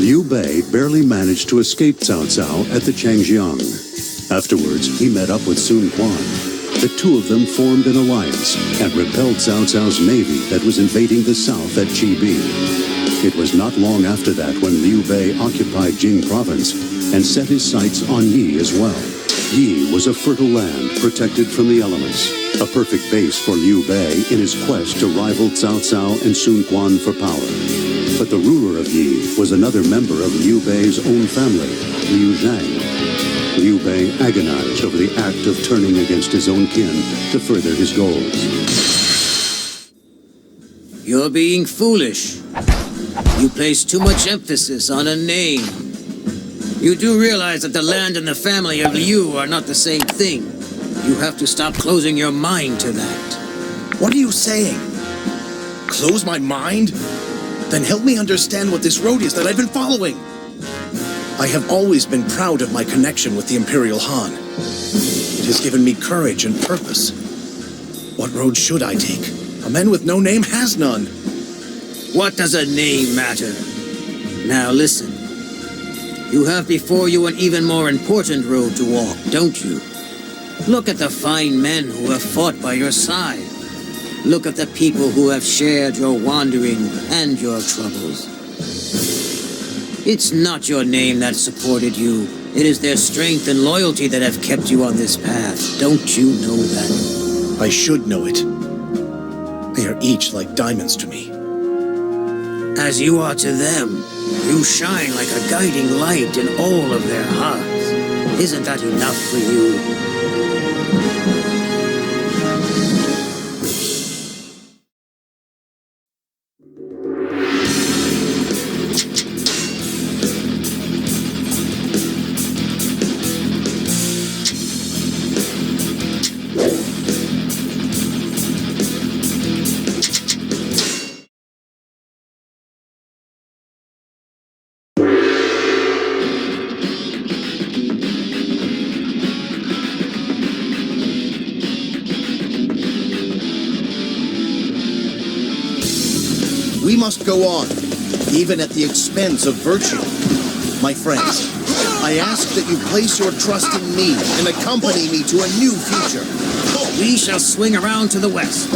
Liu Bei barely managed to escape Cao Cao at the Changjiang. Afterwards, he met up with Sun Quan. The two of them formed an alliance and repelled Cao Cao's navy that was invading the south at Chibi. It was not long after that when Liu Bei occupied Jing province and set his sights on Yi as well. Yi was a fertile land protected from the elements, a perfect base for Liu Bei in his quest to rival Cao Cao and Sun Quan for power. But the ruler of Yi was another member of Liu Bei's own family, Liu Zhang. Liu Bei agonized over the act of turning against his own kin to further his goals. You're being foolish. You place too much emphasis on a name. You do realize that the land and the family of Liu are not the same thing. You have to stop closing your mind to that. What are you saying? Close my mind? Then help me understand what this road is that I've been following. I have always been proud of my connection with the Imperial Han. It has given me courage and purpose. What road should I take? A man with no name has none. What does a name matter? Now listen. You have before you an even more important road to walk, don't you? Look at the fine men who have fought by your side. Look at the people who have shared your wandering and your troubles. It's not your name that supported you. It is their strength and loyalty that have kept you on this path. Don't you know that? I should know it. They are each like diamonds to me. As you are to them, you shine like a guiding light in all of their hearts. Isn't that enough for you? We must go on, even at the expense of virtue. My friends, I ask that you place your trust in me and accompany me to a new future. We shall swing around to the west.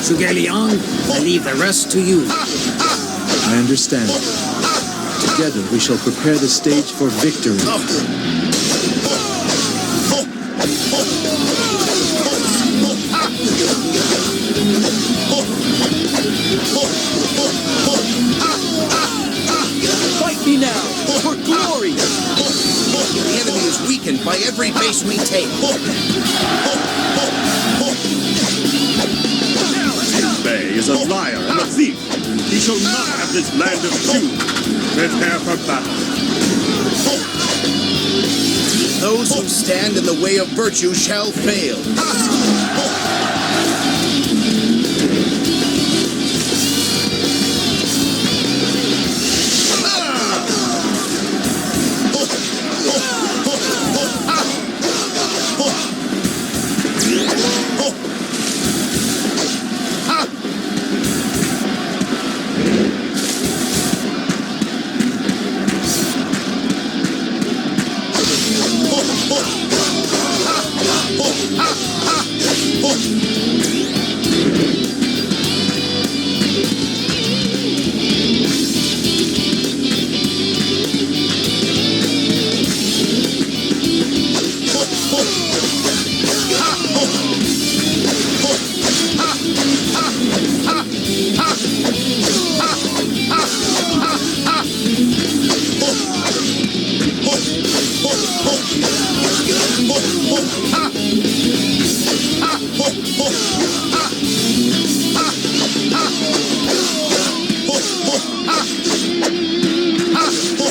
Zhuge Liang, I leave the rest to you. I understand. Together we shall prepare the stage for victory. Fight me now, for glory! The enemy is weakened by every base we take. Liu Bei is a liar and a thief. He shall not have this land of June. Prepare for battle. Those who stand in the way of virtue shall fail.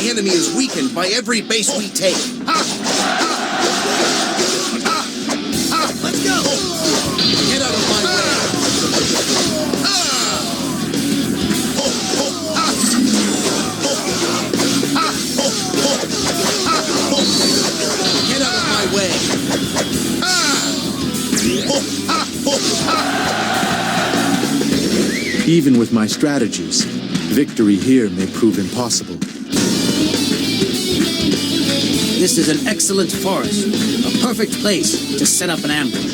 The enemy is weakened by every base we take. Let's go! Get out of my way! Get out of my way! Even with my strategies, victory here may prove impossible. This is an excellent forest, a perfect place to set up an ambush.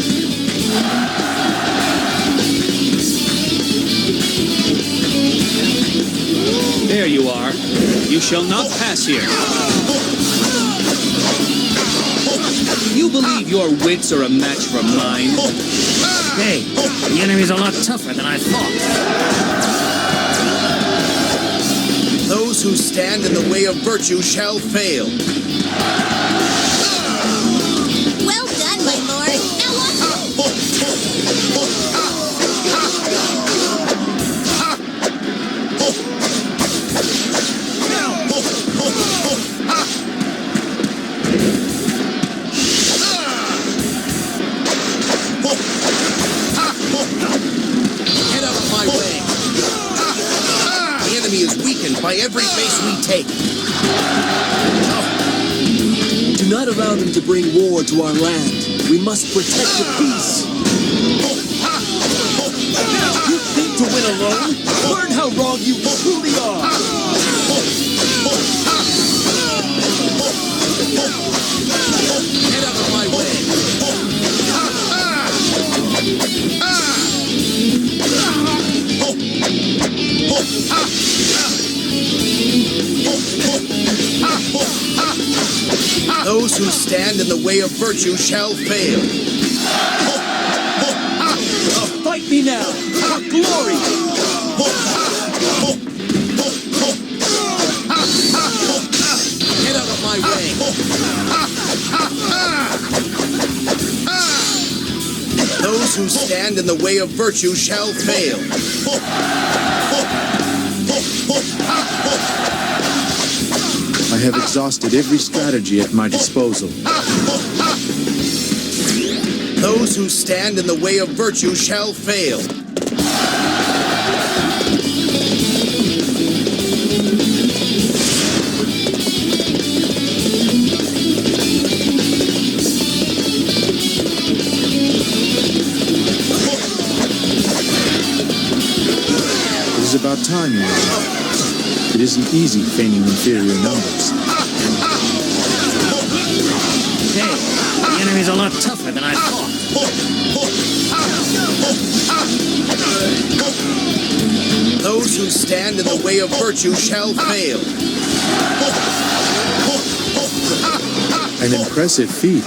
There you are. You shall not pass here. You believe your wits are a match for mine? Hey, the enemy's a lot tougher than I thought. Those who stand in the way of virtue shall fail. Well done, my lord. Now Get out of my way. The enemy is weakened by every base we take. Do not allow them to bring war to our land. We must protect the peace. You think to win alone? Learn how wrong you truly are. Get out of my way. Those who stand in the way of virtue shall fail. Fight me now, for glory! Get out of my way. Those who stand in the way of virtue shall fail. I have exhausted every strategy at my disposal. Those who stand in the way of virtue shall fail. It is about time, you know. It isn't easy feigning inferior numbers. Hey, the enemy's a lot tougher than I thought. Those who stand in the way of virtue shall fail. An impressive feat.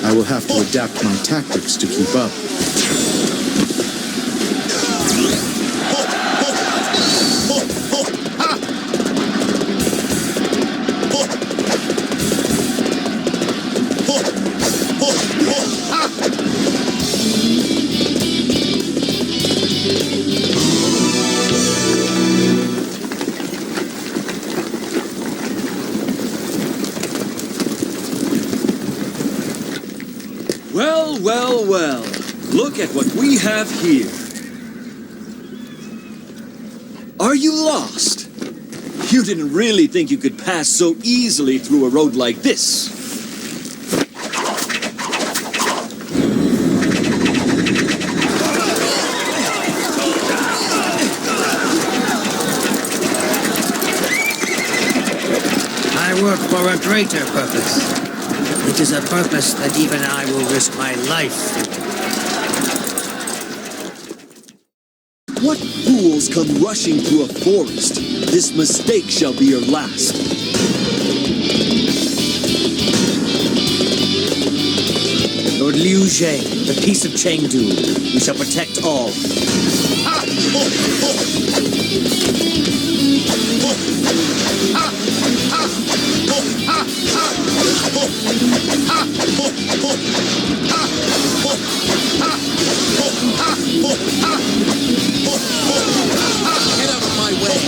I will have to adapt my tactics to keep up. Well, well, well. Look at what we have here. Are you lost? You didn't really think you could pass so easily through a road like this. I work for a greater purpose. It is a purpose that even I will risk my life for. What fools come rushing through a forest? This mistake shall be your last. Lord Liu Jie, the peace of Chengdu, we shall protect all. Get out of my way.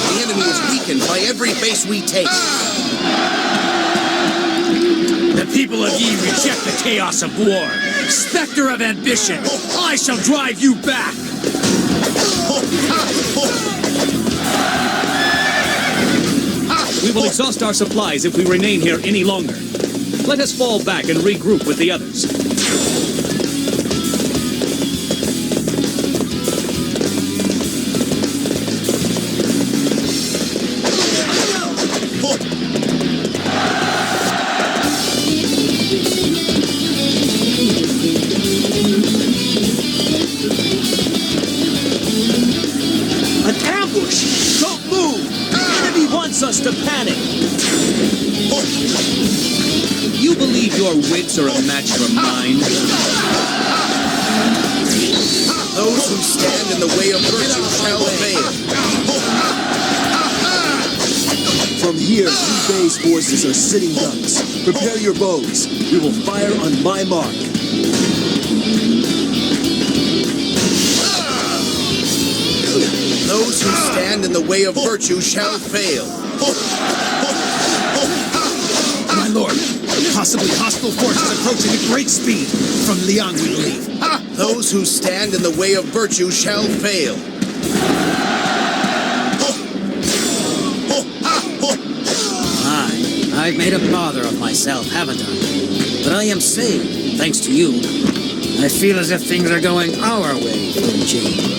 The enemy is weakened by every base we take. The people of Yi reject the chaos of war. Spectre of ambition, I shall drive you back! We will exhaust our supplies if we remain here any longer. Let us fall back and regroup with the others. to panic. You believe your wits are a match for mine? Those who stand in the way of virtue shall fail. From here, Liu Bei's forces are sitting ducks. Prepare your bows. We will fire on my mark. Those who stand in the way of virtue shall fail. My lord, possibly hostile forces approaching at great speed. From Liang, we believe. Those who stand in the way of virtue shall fail. I've made a bother of myself, haven't I? But I am saved, thanks to you. I feel as if things are going our way, Cheng.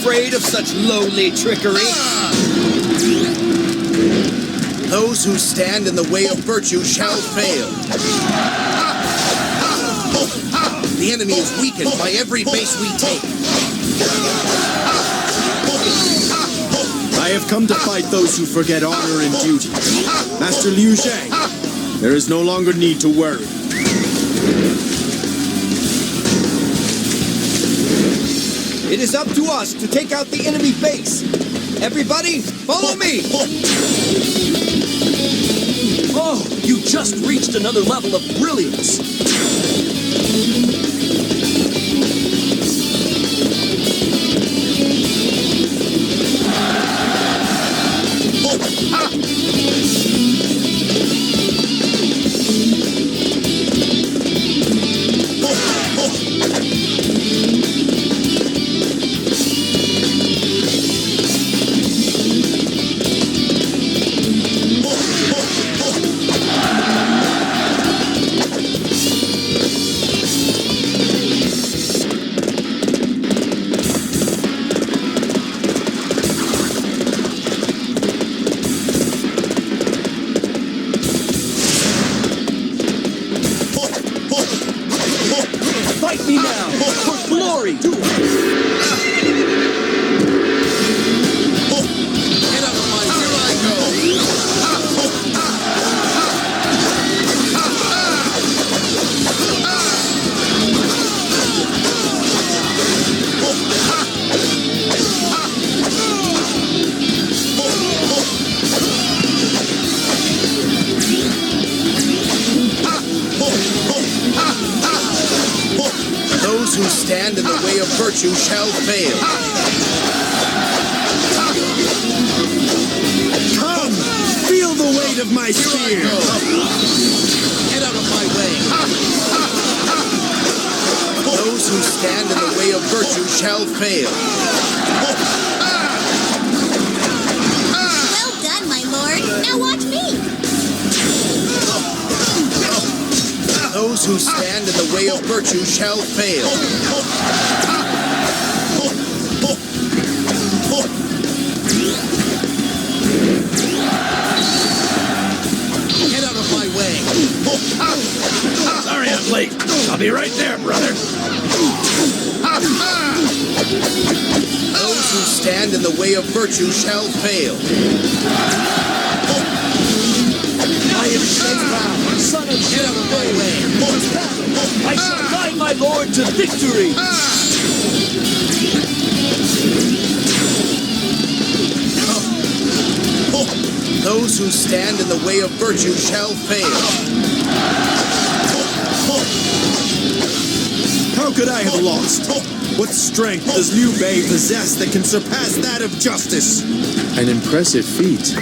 Afraid of such lowly trickery. Those who stand in the way of virtue shall fail. The enemy is weakened by every base we take. I have come to fight those who forget honor and duty. Master Liu Zhang, there is no longer need to worry. It is up to us to take out the enemy base. Everybody, follow me! Oh, you just reached another level of brilliance. Fight me now, for glory! Get out of my way, here I go! Those who stand in the way of virtue shall fail. Come! Feel the weight of my spear! Get out of my way. Those who stand in the way of virtue shall fail. Well done, my lord. Now watch me. Those who stand in the way of virtue shall fail. Get out of my way. Sorry I'm late. I'll be right there, brother. Those who stand in the way of virtue shall fail. I am Cheng, son of Get out of my way. I shall guide my lord to victory! Those who stand in the way of virtue shall fail. How could I have lost? What strength does Liu Bei possess that can surpass that of justice? An impressive feat.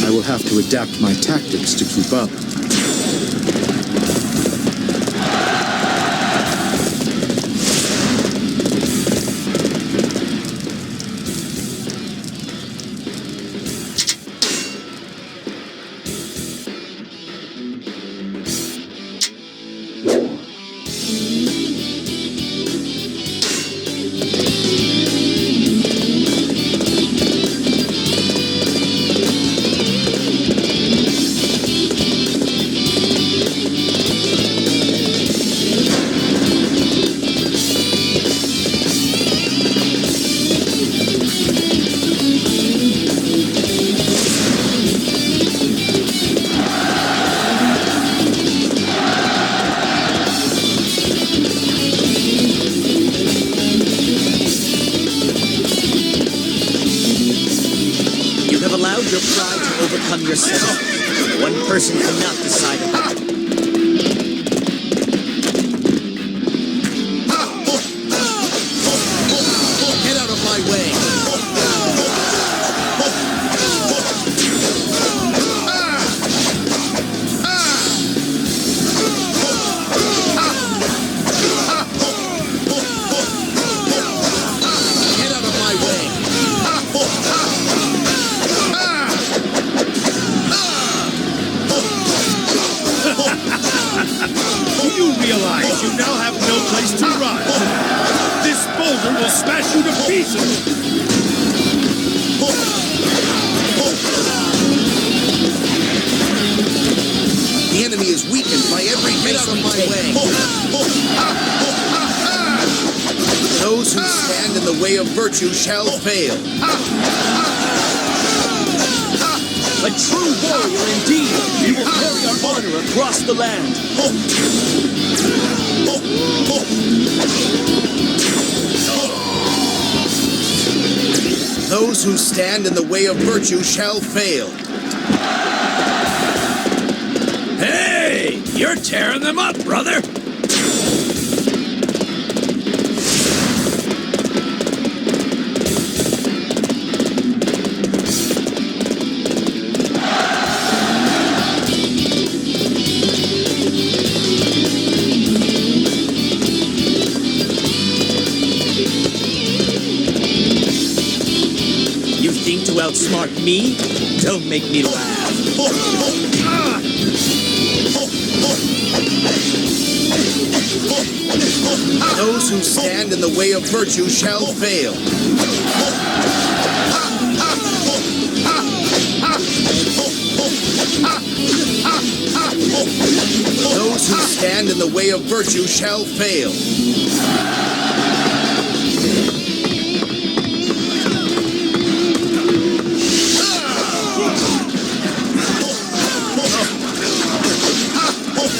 I will have to adapt my tactics to keep up. your pride to overcome yourself. One person cannot decide a battle. Get out of my way! Get out of my way! You realize you now have no place to run. This boulder will smash you to pieces. The enemy is weakened by every base of my way. Those who stand in the way of virtue shall fail. A true warrior indeed! We will carry our honor across the land! Those who stand in the way of virtue shall fail. Hey! You're tearing them up, brother! You think to outsmart me? Don't make me laugh. Those who stand in the way of virtue shall fail. Those who stand in the way of virtue shall fail.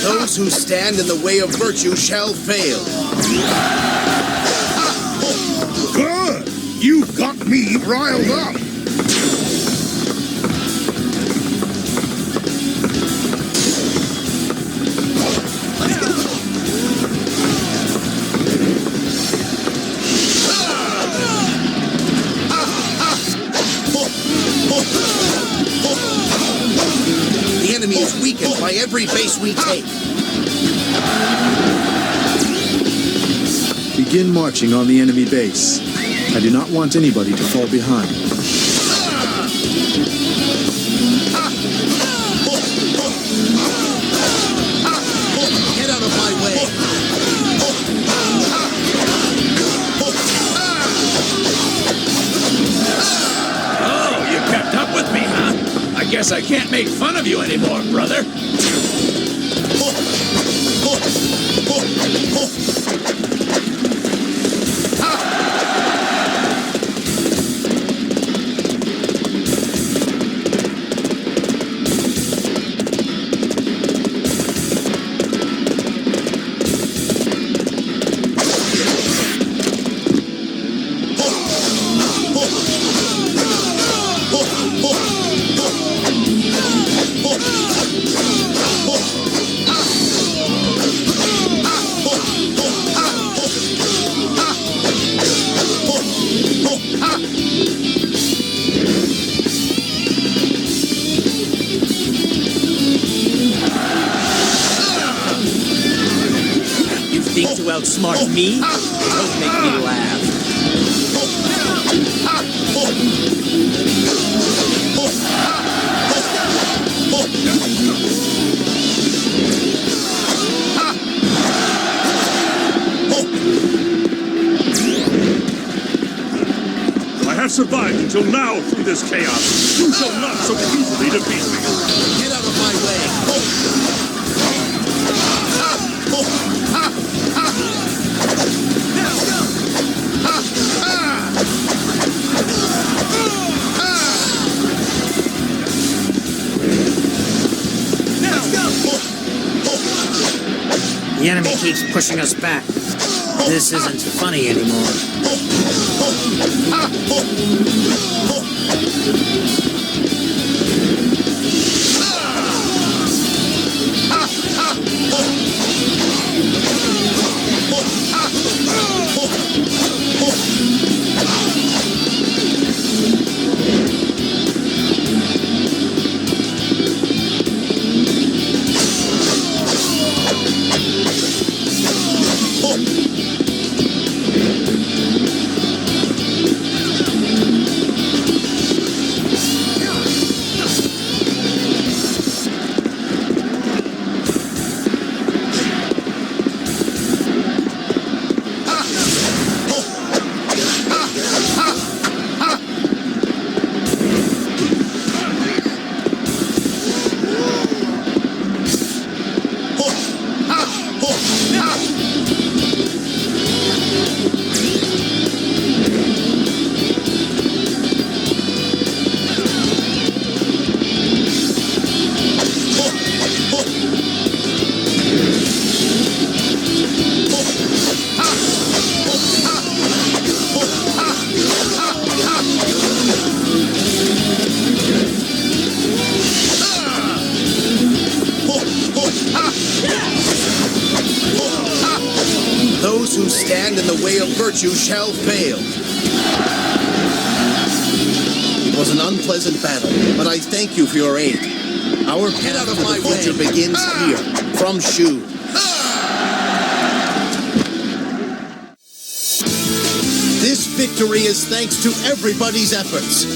Those who stand in the way of virtue shall fail. Good! You got me riled up! The enemy is weakened by every base we take. Begin marching on the enemy base. I do not want anybody to fall behind. Get out of my way. Oh, you kept up with me, huh? I guess I can't make fun of you anymore, brother. You think to outsmart me? Don't make me laugh. I have survived until now through this chaos. You shall not so easily defeat me. Get out of my way. The enemy keeps pushing us back. This isn't funny anymore. way of virtue shall fail. It was an unpleasant battle, but I thank you for your aid. Our path out of my future begins here, from Shu. This victory is thanks to everybody's efforts.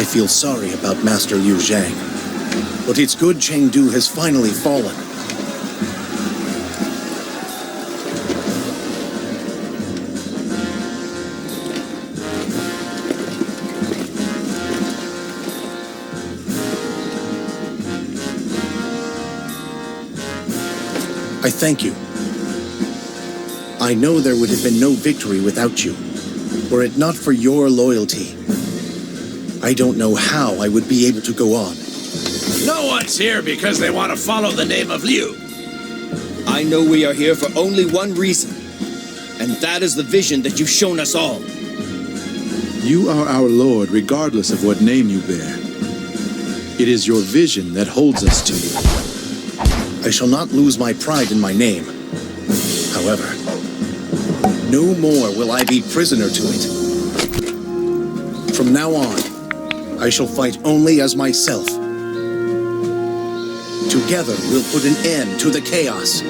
I feel sorry about Master Liu Zhang, but it's good Chengdu has finally fallen. I thank you. I know there would have been no victory without you, were it not for your loyalty. I don't know how I would be able to go on. No one's here because they want to follow the name of Liu. I know we are here for only one reason, and that is the vision that you've shown us all. You are our Lord regardless of what name you bear. It is your vision that holds us to you. I shall not lose my pride in my name. However, no more will I be prisoner to it. From now on, I shall fight only as myself. Together, we'll put an end to the chaos.